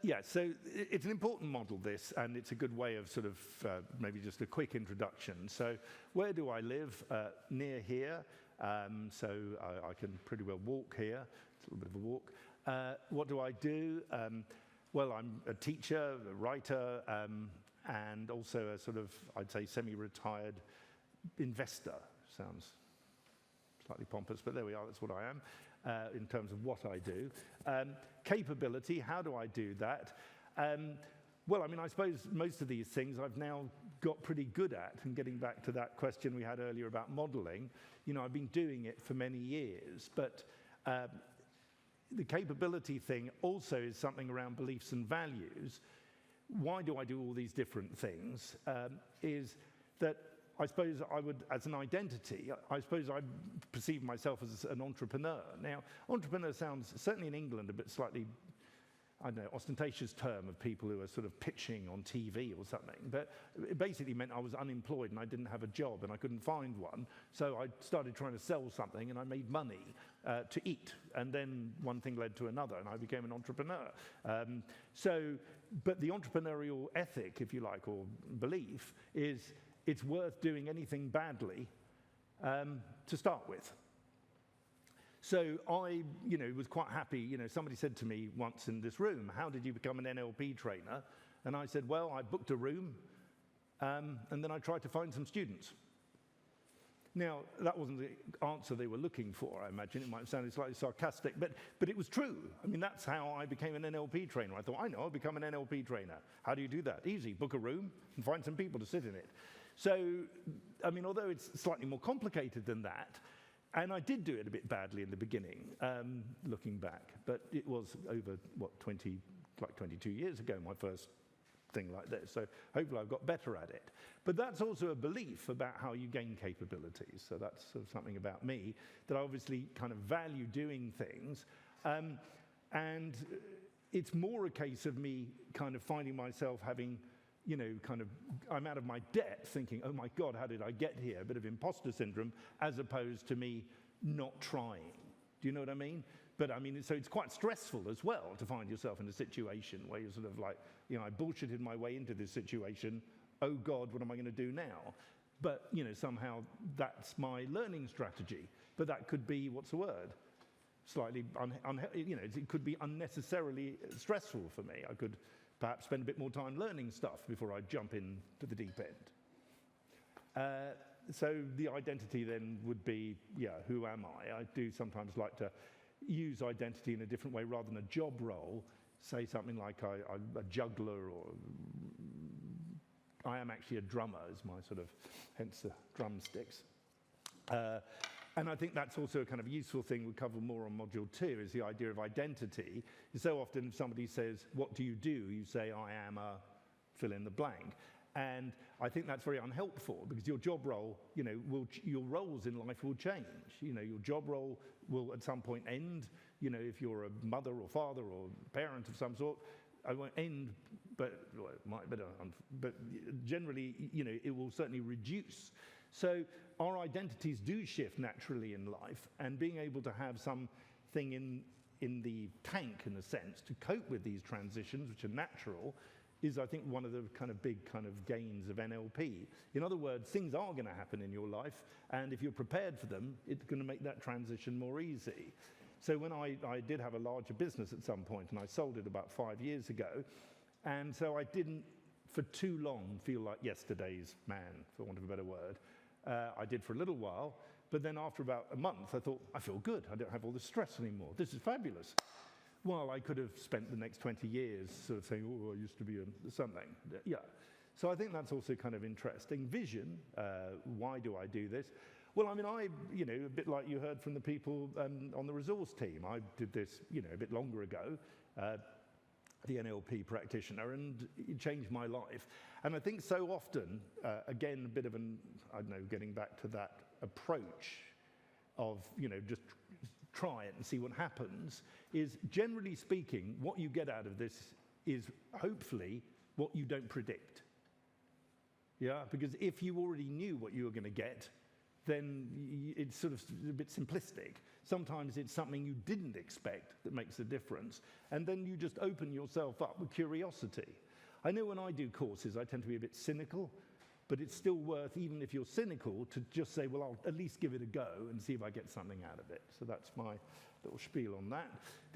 Yeah, so it's an important model, this, and it's a good way of sort of maybe just a quick introduction. So where do I live? Near here, so I can pretty well walk here. It's a little bit of a walk. What do I do? Well, I'm a teacher, a writer, and also a sort of, I'd say, semi-retired investor. Sounds slightly pompous, but there we are, that's what I am in terms of what I do. Capability, how do I do that? Well, I mean, I suppose most of these things I've now got pretty good at, and getting back to that question we had earlier about modeling, you know, I've been doing it for many years, but the capability thing also is something around beliefs and values. Why do I do all these different things? Is that I suppose I would, as an identity, I suppose I perceive myself as an entrepreneur. Now, entrepreneur sounds, certainly in England, a bit slightly, I don't know, ostentatious term of people who are sort of pitching on TV or something. But it basically meant I was unemployed and I didn't have a job and I couldn't find one. So I started trying to sell something and I made money to eat. And then one thing led to another and I became an entrepreneur. But the entrepreneurial ethic, if you like, or belief is it's worth doing anything badly to start with. So I, was quite happy. Somebody said to me once in this room, how did you become an NLP trainer? And I said, well, I booked a room, and then I tried to find some students. Now, that wasn't the answer they were looking for, I imagine. It might have sounded slightly sarcastic, but it was true. I mean, that's how I became an NLP trainer. I thought, I know, I'll become an NLP trainer. How do you do that? Easy, book a room and find some people to sit in it. So, I mean, although it's slightly more complicated than that, and I did do it a bit badly in the beginning, looking back, but it was over, 22 years ago, my first thing like this. So hopefully I've got better at it. But that's also a belief about how you gain capabilities. So that's sort of something about me, that I obviously kind of value doing things. And it's more a case of me kind of finding myself having, I'm out of my depth thinking, oh my God, how did I get here? A bit of imposter syndrome, as opposed to me not trying. Do you know what I mean? But I mean, so it's quite stressful as well to find yourself in a situation where you're sort of like, I bullshitted my way into this situation. Oh God, what am I going to do now? But, somehow that's my learning strategy. But that could be, what's the word? Slightly, it could be unnecessarily stressful for me. I could perhaps spend a bit more time learning stuff before I jump into the deep end. So the identity then would be, who am I? I do sometimes like to use identity in a different way rather than a job role. Say something like I'm a juggler, or I am actually a drummer, is my sort of, hence the drumsticks. And I think that's also a kind of useful thing we cover more on Module 2, is the idea of identity. So often if somebody says, what do? You say, I am a fill in the blank. And I think that's very unhelpful, because your job role, your roles in life will change. Your job role will at some point end. If you're a mother or father or parent of some sort, I won't end, but well, it might. But generally, it will certainly reduce. So our identities do shift naturally in life, and being able to have something in the tank, in a sense, to cope with these transitions, which are natural, is, I think, one of the kind of big kind of gains of NLP. In other words, things are going to happen in your life, and if you're prepared for them, it's going to make that transition more easy. So when I did have a larger business at some point, and I sold it about 5 years ago, and so I didn't, for too long, feel like yesterday's man, for want of a better word. I did for a little while, but then after about a month, I thought, I feel good. I don't have all this stress anymore. This is fabulous. Well, I could have spent the next 20 years sort of saying, oh, I used to be something. Yeah. So I think that's also kind of interesting. Vision, why do I do this? Well, I mean, a bit like you heard from the people on the resource team. I did this, a bit longer ago, the NLP practitioner, and it changed my life. And I think so often, again, a bit of getting back to that approach of, just try it and see what happens, is generally speaking, what you get out of this is hopefully what you don't predict. Yeah, because if you already knew what you were going to get, then it's sort of a bit simplistic. Sometimes it's something you didn't expect that makes a difference. And then you just open yourself up with curiosity. I know when I do courses, I tend to be a bit cynical, but it's still worth, even if you're cynical, to just say, well, I'll at least give it a go and see if I get something out of it. So that's my little spiel on that.